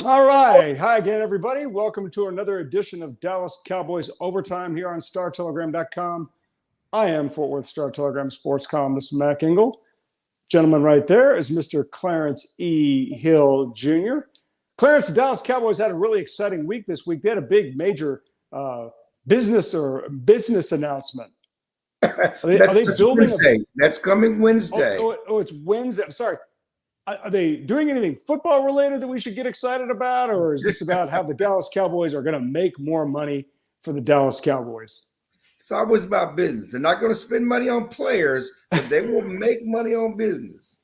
All right. Hi again, everybody. Welcome to another edition of Dallas Cowboys Overtime here on StarTelegram.com. I am Fort Worth Star Telegram sports columnist Mac Engel. Gentleman right there is Mr. Clarence E. Hill Jr. Clarence, the Dallas Cowboys had a really exciting week this week. They had a big major business announcement. Are they building Wednesday. That's coming Wednesday. It's Wednesday. I'm sorry. Are they doing anything football related that we should get excited about, or is this about how the Dallas Cowboys are going to make more money for the Dallas Cowboys? It's always about business. They're not going to spend money on players, but they will make money on business.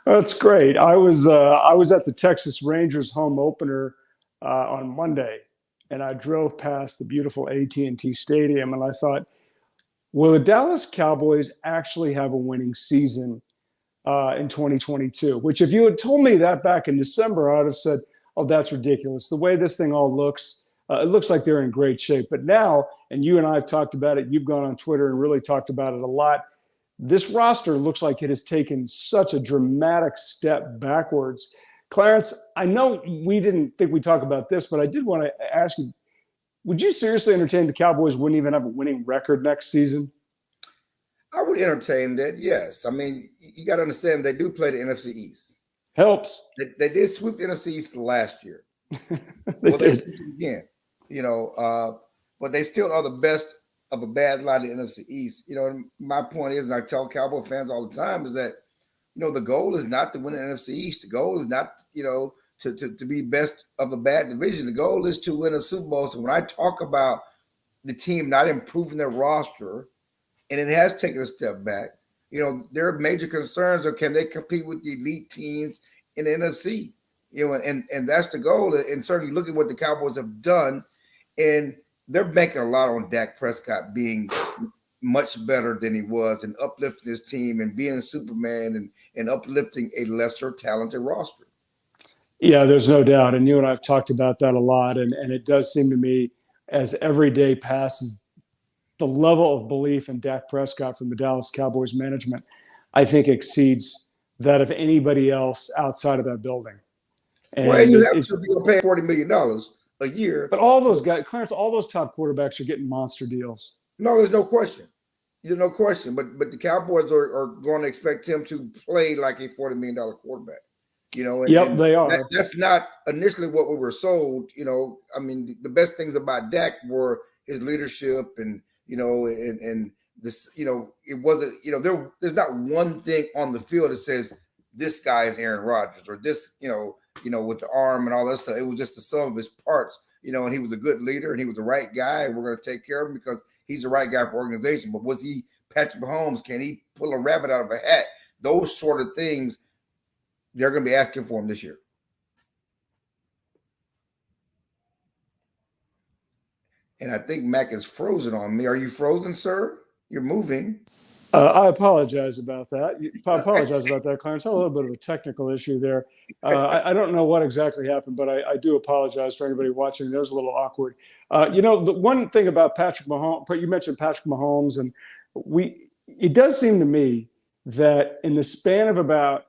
That's great. I was at the Texas Rangers home opener on Monday, and I drove past the beautiful AT&T Stadium, and I thought, will the Dallas Cowboys actually have a winning season in 2022? Which, if you had told me that back in December, I would have said, oh, that's ridiculous. The way this thing all looks, it looks like they're in great shape. But now, and you and I have talked about it, you've gone on Twitter and really talked about it a lot, this roster looks like it has taken such a dramatic step backwards. Clarence, I know we didn't think we'd talk about this, but I did want to ask you, would you seriously entertain the Cowboys wouldn't even have a winning record next season? I would entertain that, yes. I mean, you got to understand they do play the NFC East. Helps. They did sweep the NFC East last year. They did again, but they still are the best of a bad lot of the NFC East. And my point is, and I tell Cowboy fans all the time, is that the goal is not to win the NFC East. The goal is not to be best of a bad division. The goal is to win a Super Bowl. So when I talk about the team not improving their roster, and it has taken a step back, there are major concerns of can they compete with the elite teams in the NFC? And that's the goal. And certainly look at what the Cowboys have done, and they're making a lot on Dak Prescott being much better than he was and uplifting his team and being Superman and uplifting a lesser talented roster. Yeah, there's no doubt. And you and I have talked about that a lot. And it does seem to me as every day passes, the level of belief in Dak Prescott from the Dallas Cowboys management, I think, exceeds that of anybody else outside of that building. And you have to be paying $40 million a year. But all those guys, Clarence, all those top quarterbacks are getting monster deals. No, there's no question. There's no question. But the Cowboys are going to expect him to play like a $40 million quarterback. And they are. That's not initially what we were sold. I mean, the best things about Dak were his leadership and this, it wasn't, there's not one thing on the field that says this guy is Aaron Rodgers or this, with the arm and all that stuff. It was just the sum of his parts, and he was a good leader and he was the right guy. And we're going to take care of him because he's the right guy for organization. But was he Patrick Mahomes? Can he pull a rabbit out of a hat? Those sort of things they're going to be asking for him this year. And I think Mac is frozen on me. Are you frozen, sir? You're moving. I apologize about that. Clarence. I had a little bit of a technical issue there. I don't know what exactly happened, but I do apologize for anybody watching. That was a little awkward. The one thing about Patrick Mahomes, you mentioned Patrick Mahomes, and it does seem to me that in the span of about,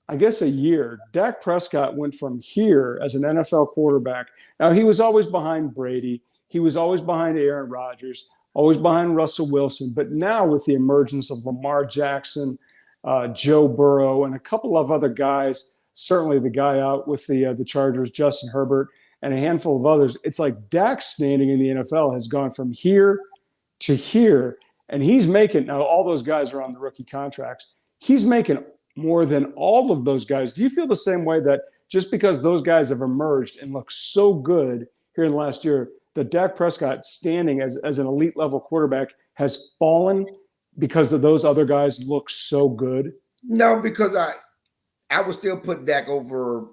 I guess, a year, Dak Prescott went from here as an NFL quarterback. Now, he was always behind Brady. He was always behind Aaron Rodgers, always behind Russell Wilson. But now with the emergence of Lamar Jackson, Joe Burrow, and a couple of other guys, certainly the guy out with the Chargers, Justin Herbert, and a handful of others, it's like Dak's standing in the NFL has gone from here to here. And he's making – now all those guys are on the rookie contracts. He's making more than all of those guys. Do you feel the same way that just because those guys have emerged and look so good here in the last year, that Dak Prescott standing as an elite level quarterback has fallen because of those other guys look so good? No, because I would still put Dak over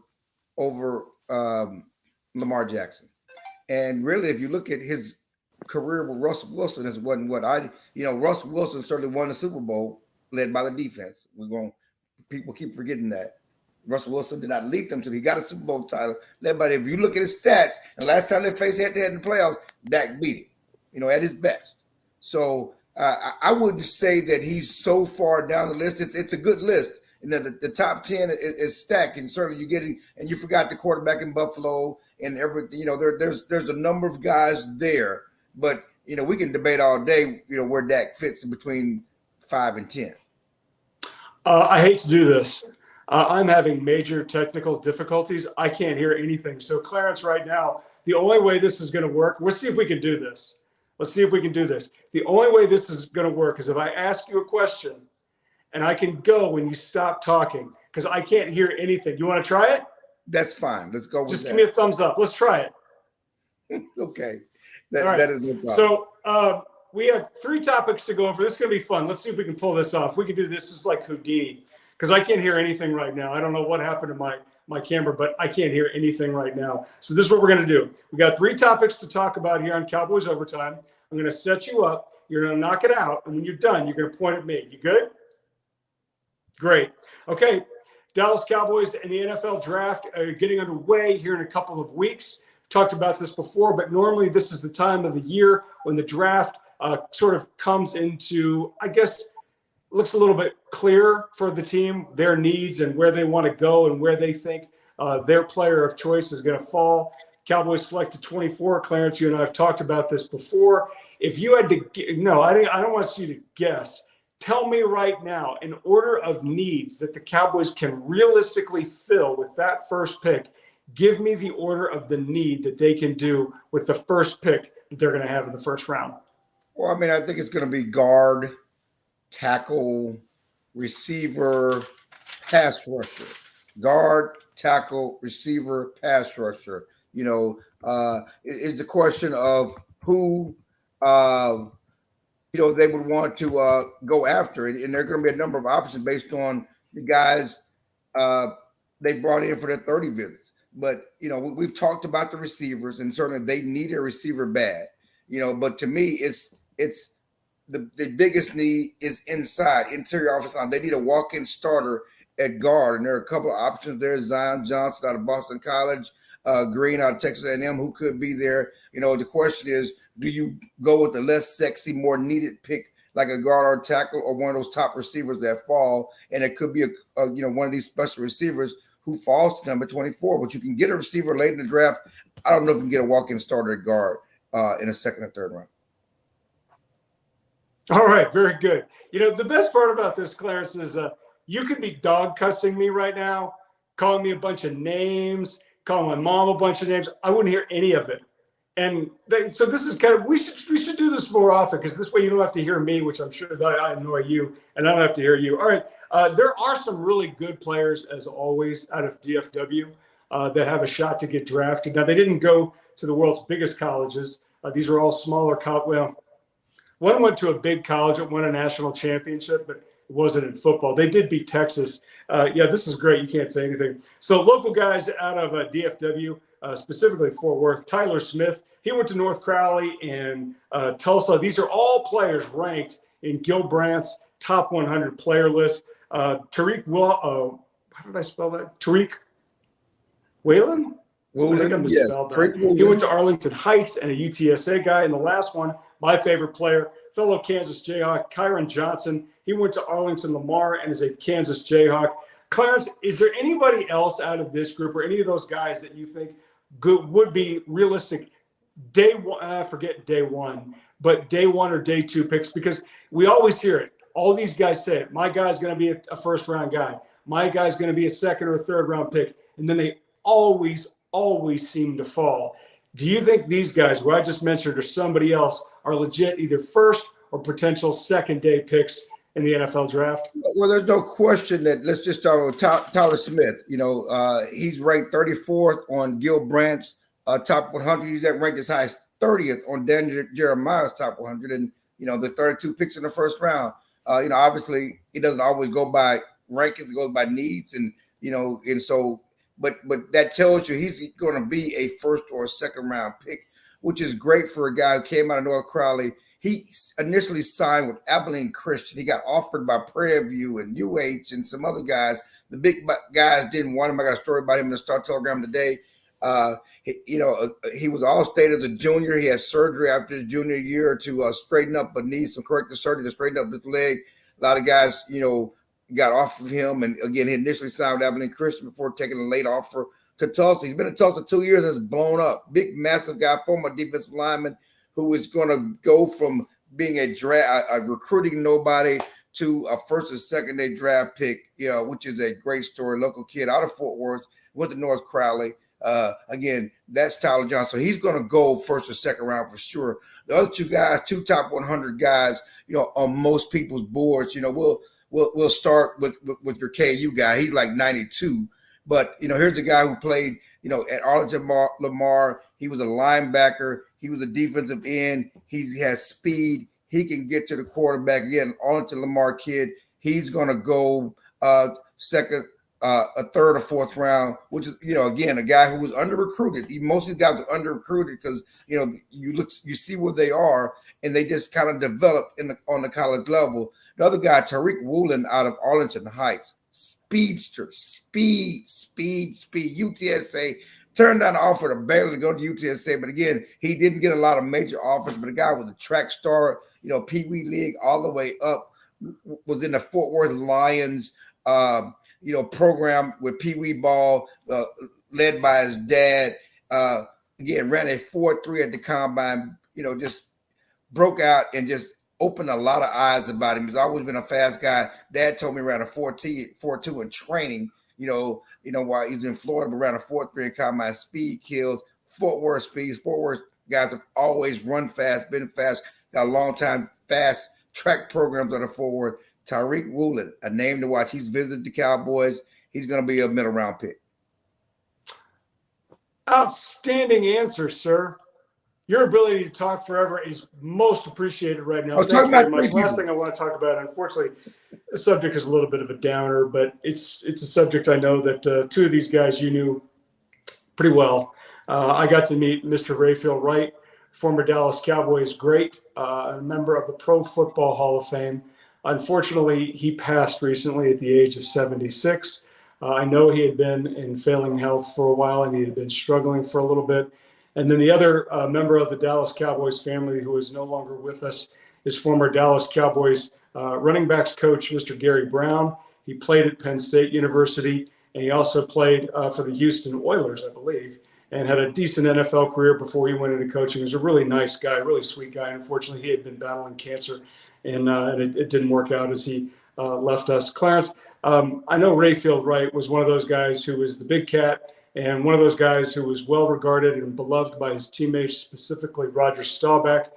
Lamar Jackson. And really, if you look at his career with Russell Wilson, it wasn't Russell Wilson certainly won the Super Bowl led by the defense. People keep forgetting that. Russell Wilson did not lead them to. He got a Super Bowl title. But if you look at his stats, and last time they faced head-to-head in the playoffs, Dak beat him, at his best. So I wouldn't say that he's so far down the list. It's a good list. And then the top 10 is stacked, and certainly and you forgot the quarterback in Buffalo and everything. There's a number of guys there, but we can debate all day, where Dak fits in between 5 and 10. I hate to do this. I'm having major technical difficulties. I can't hear anything. So Clarence, right now, the only way this is going to work, let's see if we can do this. The only way this is going to work is if I ask you a question and I can go when you stop talking, because I can't hear anything. You want to try it? That's fine. Let's go with that. Just give me a thumbs up. Let's try it. Okay. Right. That is no problem. So we have 3 topics to go over. This is going to be fun. Let's see if we can pull this off. We can do this. This is like Houdini, because I can't hear anything right now. I don't know what happened to my camera, but I can't hear anything right now. So this is what we're going to do. We got 3 topics to talk about here on Cowboys Overtime. I'm going to set you up. You're going to knock it out. And when you're done, you're going to point at me. You good? Great. Okay. Dallas Cowboys and the NFL draft are getting underway here in a couple of weeks. Talked about this before, but normally this is the time of the year when the draft sort of comes into, I guess, looks a little bit clearer for the team, their needs and where they want to go and where they think their player of choice is going to fall. Cowboys selected 24. Clarence, you and I have talked about this before. If you had to, no, I don't want you to guess. Tell me right now, in order of needs that the Cowboys can realistically fill with that first pick, give me the order of the need that they can do with the first pick that they're going to have in the first round. Well, I mean, I think it's going to be guard, tackle, receiver, pass rusher. Guard, tackle, receiver, pass rusher. It's the question of who they would want to go after. And there are going to be a number of options based on the guys they brought in for their 30 visits. But, we've talked about the receivers, and certainly they need a receiver bad. But to me, it's the biggest need is inside, interior offensive line. They need a walk-in starter at guard, and there are a couple of options there. Zion Johnson out of Boston College, Green out of Texas A&M, who could be there. The question is, do you go with the less sexy, more needed pick like a guard or tackle, or one of those top receivers that fall? And it could be one of these special receivers who falls to number 24. But you can get a receiver late in the draft. I don't know if you can get a walk-in starter at guard in a second or third round. All right, very good. The best part about this, Clarence, is you could be dog cussing me right now, calling me a bunch of names, calling my mom a bunch of names. I wouldn't hear any of it. And so this is kind of, we should do this more often, because this way you don't have to hear me, which I'm sure that I annoy you, and I don't have to hear you. All right, there are some really good players, as always, out of DFW that have a shot to get drafted. Now, they didn't go to the world's biggest colleges. These are all smaller one went to a big college that won a national championship, but it wasn't in football. They did beat Texas. This is great. You can't say anything. So local guys out of DFW, specifically Fort Worth. Tyler Smith, he went to North Crowley and Tulsa. These are all players ranked in Gil Brandt's top 100 player list. Tariq Woolen, how did I spell that? Tariq Woolen? I think I misspelled that. He went to Arlington Heights and a UTSA guy. And the last one, my favorite player, fellow Kansas Jayhawk, Kyron Johnson. He went to Arlington Lamar and is a Kansas Jayhawk. Clarence, is there anybody else out of this group or any of those guys that you think would be realistic day one? Forget day one, but day 1 or day 2 picks, because we always hear it. All these guys say it. My guy's going to be a first-round guy. My guy's going to be a second or third-round pick. And then they always seem to fall. Do you think these guys, who I just mentioned, or somebody else, are legit either first or potential second-day picks in the NFL draft? Well, there's no question that, let's just start with Tyler Smith. He's ranked 34th on Gil Brandt's top 100. He's ranked as high as 30th on Dan Jeremiah's top 100, and the 32 picks in the first round. Obviously, he doesn't always go by rankings; it goes by needs, and so. But that tells you he's going to be a first or second round pick, which is great for a guy who came out of North Crowley. He initially signed with Abilene Christian. He got offered by Prairie View and UH and some other guys. The big guys didn't want him. I got a story about him in the Star Telegram today. He was All-State as a junior. He had surgery after the junior year to straighten up a knee, some corrective surgery to straighten up his leg. A lot of guys, got off of him, and again, he initially signed with Abilene Christian before taking a late offer to Tulsa. He's been in Tulsa 2 years, has blown up. Big, massive guy, former defensive lineman, who is going to go from being a recruiting nobody to a first or second day draft pick, which is a great story. Local kid out of Fort Worth, went to North Crowley. Again, that's Tyler Johnson. So he's going to go first or second round for sure. The other two guys, two top 100 guys, on most people's boards, we'll start with your KU guy. He's like 92. But, here's a guy who played, at Arlington Lamar. He was a linebacker. He was a defensive end. He has speed. He can get to the quarterback. Again, Arlington Lamar kid. He's going to go second, a third or fourth round, which is, again, a guy who was under-recruited. Most of these guys are under-recruited because, you see where they are, and they just kind of develop on the college level. The other guy, Tariq Woolen out of Arlington Heights, speedster, speed, UTSA. Turned down the offer to Baylor to go to UTSA, but again, he didn't get a lot of major offers. But a guy was a track star, Pee Wee League all the way up, was in the Fort Worth Lions, program with Pee Wee ball, led by his dad. Again, ran a 4.3 at the combine. Just broke out and just opened a lot of eyes about him. He's always been a fast guy. Dad told me around a 4.2 in training. While he's in Florida, but around a 4.3 in combine, speed kills. Fort Worth speeds. Fort Worth guys have always run fast, been fast, got a long time fast track programs out of Fort Worth. Tariq Woolen, a name to watch. He's visited the Cowboys. He's going to be a middle round pick. Outstanding answer, sir. Your ability to talk forever is most appreciated right now. I was talking about last thing I want to talk about, unfortunately, the subject is a little bit of a downer, but it's a subject I know that two of these guys you knew pretty well. I got to meet Mr. Rayfield Wright, former Dallas Cowboys great, a member of the Pro Football Hall of Fame. Unfortunately, he passed recently at the age of 76. I know he had been in failing health for a while, and he had been struggling for a little bit. And then the other member of the Dallas Cowboys family who is no longer with us is former Dallas Cowboys running backs coach, Mr. Gary Brown. He played at Penn State University, and he also played for the Houston Oilers, I believe, and had a decent NFL career before he went into coaching. He was a really nice guy, really sweet guy. Unfortunately, he had been battling cancer, and it didn't work out as he left us. Clarence, I know Rayfield Wright was one of those guys who was the big cat, and one of those guys who was well regarded and beloved by his teammates, specifically Roger Staubach.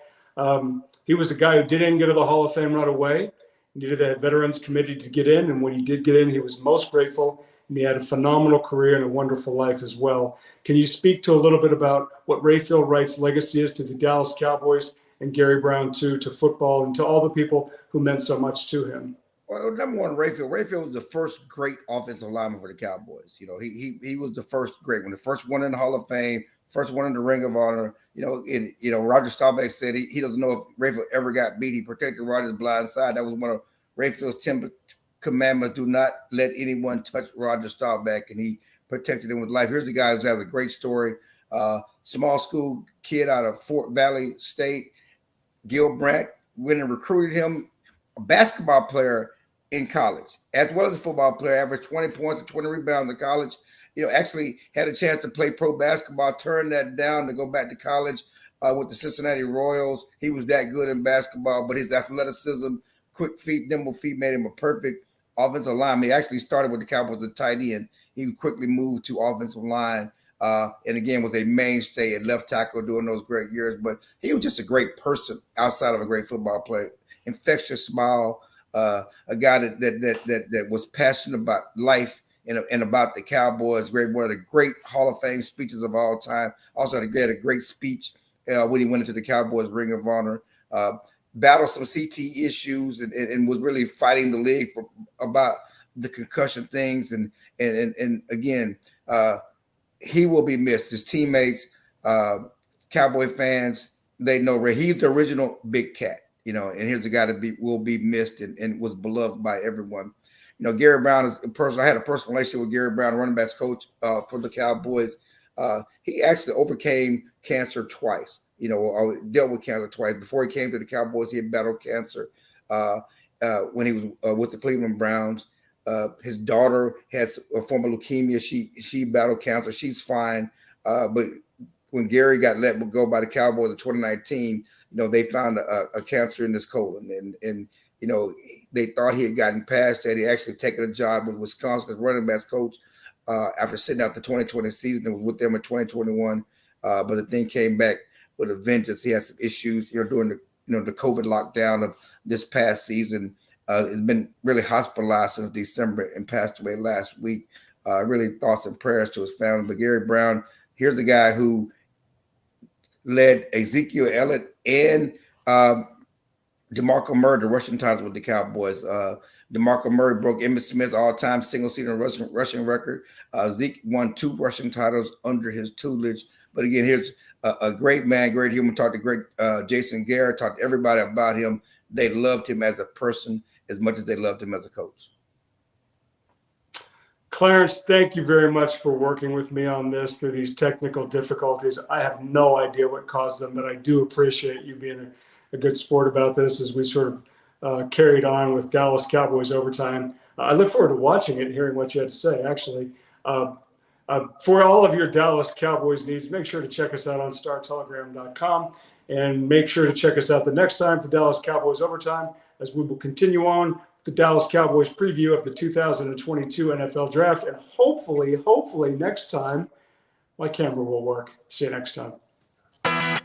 He was the guy who didn't get to the Hall of Fame right away. He needed that Veterans Committee to get in, and when he did get in, he was most grateful, and he had a phenomenal career and a wonderful life as well. Can you speak to a little bit about what Rayfield Wright's legacy is to the Dallas Cowboys and Gary Brown, too, to football, and to all the people who meant so much to him? Well, number one, Rayfield was the first great offensive lineman for the Cowboys. He was the first great one, the first one in the Hall of Fame, first one in the Ring of Honor. Roger Staubach said he doesn't know if Rayfield ever got beat. He protected Roger's blind side. That was one of Rayfield's 10 commandments: do not let anyone touch Roger Staubach, and he protected him with life. Here's a guy who has a great story. Small school kid out of Fort Valley State. Gil Brandt went and recruited him, a basketball player in college, as well as a football player, averaged 20 points and 20 rebounds in college. Actually had a chance to play pro basketball, turned that down to go back to college with the Cincinnati Royals. He was that good in basketball, but his athleticism, quick feet, nimble feet made him a perfect offensive lineman. He actually started with the Cowboys as a tight end. He quickly moved to offensive line and again was a mainstay at left tackle during those great years. But he was just a great person outside of a great football player. Infectious smile, a guy that was passionate about life and about the Cowboys. One of the great Hall of Fame speeches of all time. Also had a great speech when he went into the Cowboys Ring of Honor. Battled some CT issues and was really fighting the league about the concussion things. And again, he will be missed. His teammates, Cowboy fans, they know Ray. He's the original big cat. And here's a guy that will be missed and was beloved by everyone. Gary Brown is a person. I had a personal relationship with Gary Brown, running backs coach for the Cowboys. He actually overcame cancer twice, or dealt with cancer twice. Before he came to the Cowboys, he had battled cancer when he was with the Cleveland Browns. His daughter has a form of leukemia. She battled cancer. She's fine. But when Gary got let go by the Cowboys in 2019, they found a cancer in his colon, and they thought he had gotten past that. He actually taken a job with Wisconsin as running backs coach after sitting out the 2020 season and was with them in 2021. But the thing came back with a vengeance. He had some issues, during the COVID lockdown of this past season. Has been really hospitalized since December and passed away last week. Really thoughts and prayers to his family. But Gary Brown, here's a guy who led Ezekiel Elliott and DeMarco Murray to rushing titles with the Cowboys. DeMarco Murray broke Emmitt Smith's all-time single-season rushing record. Zeke won 2 rushing titles under his tutelage. But again, here's a great man, great human. Talked to great Jason Garrett, talked to everybody about him. They loved him as a person as much as they loved him as a coach. Clarence, thank you very much for working with me on this through these technical difficulties. I have no idea what caused them, but I do appreciate you being a good sport about this as we sort of carried on with Dallas Cowboys Overtime. I look forward to watching it and hearing what you had to say, actually. For all of your Dallas Cowboys needs, make sure to check us out on StarTelegram.com, and make sure to check us out the next time for Dallas Cowboys Overtime, as we will continue on with the Dallas Cowboys preview of the 2022 NFL Draft. And hopefully next time, my camera will work. See you next time.